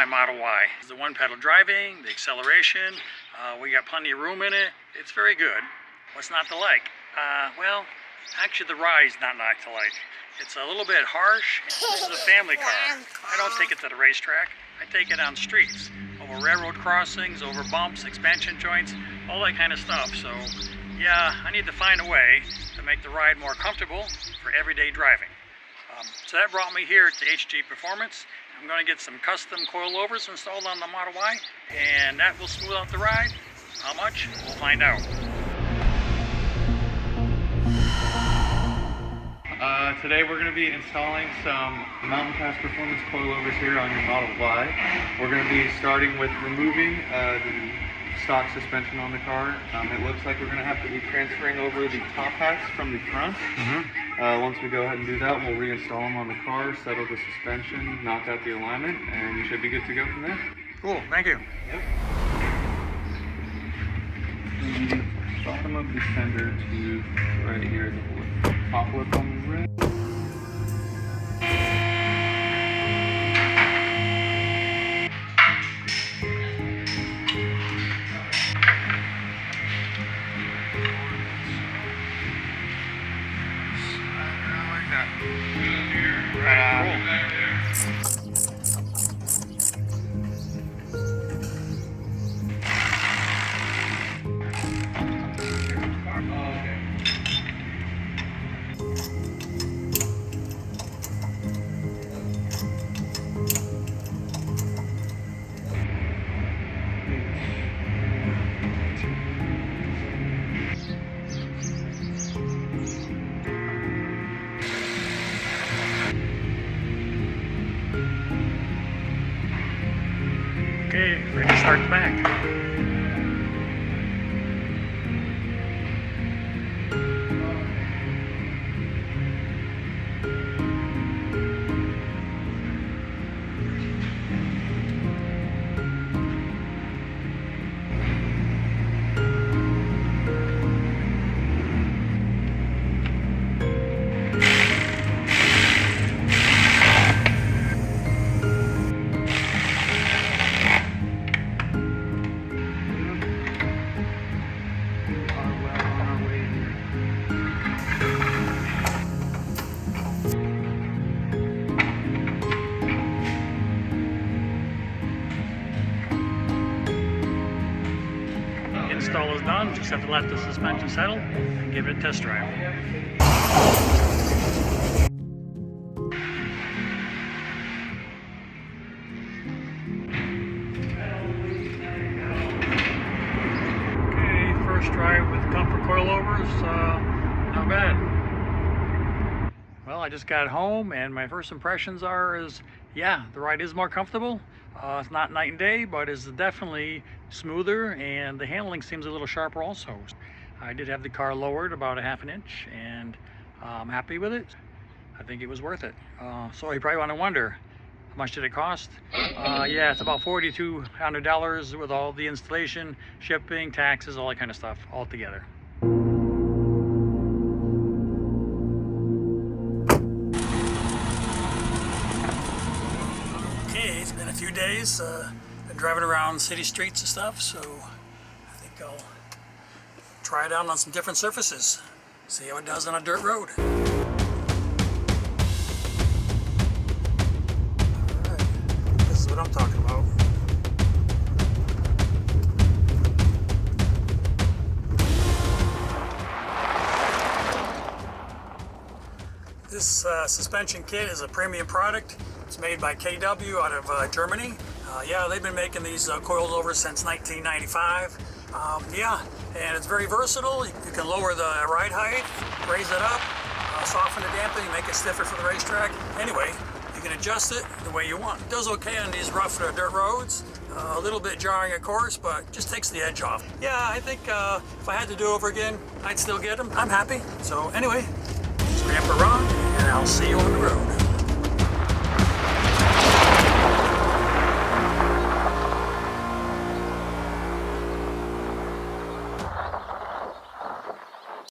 my Model Y. The one pedal driving, the acceleration, we got plenty of room in it. It's very good. What's not to like? Well, actually the ride's not to like. It's a little bit harsh. This is a family car. I don't take it to the racetrack. I take it on streets, over railroad crossings, over bumps, expansion joints, all that kind of stuff. So yeah, I need to find a way to make the ride more comfortable for everyday driving. So that brought me here to HG Performance. I'm going to get some custom coilovers installed on the Model Y, and that will smooth out the ride. How much? We'll find out. Today we're going to be installing some Mountain Pass Performance coilovers here on your Model Y. We're going to be starting with removing the stock suspension on the car. It looks like we're going to have to be transferring over the top hats from the front. Once we go ahead and do that, we'll reinstall them on the car, settle the suspension, knock out the alignment, and you should be good to go from there. Cool, thank you. Yep. From the bottom of the fender to right here, the top lip on the rim. Okay, ready to start the back. Install is done, just have to let the suspension settle and give it a test drive. Okay, first drive with Comfort Coilovers, not bad. Well, I just got home and my first impressions is, yeah, the ride is more comfortable. It's not night and day, but it's definitely smoother, and the handling seems a little sharper also. I did have the car lowered about a ½ inch, and I'm happy with it. I think it was worth it. So you probably want to wonder, how much did it cost? Yeah, it's about $4,200 with all the installation, shipping, taxes, all that kind of stuff all together. It's been a few days, been driving around city streets and stuff, so I think I'll try it out on some different surfaces, see how it does on a dirt road. Alright, this is what I'm talking about. This suspension kit is a premium product. It's made by KW out of Germany. Yeah, they've been making these coilovers since 1995. Yeah, and it's very versatile. You can lower the ride height, raise it up, soften the damping, make it stiffer for the racetrack. Anyway, you can adjust it the way you want. It does okay on these rough dirt roads. A little bit jarring, of course, but just takes the edge off. Yeah, I think if I had to do over again, I'd still get them. I'm happy. So anyway, it's Grandpa Ron, and I'll see you on the road.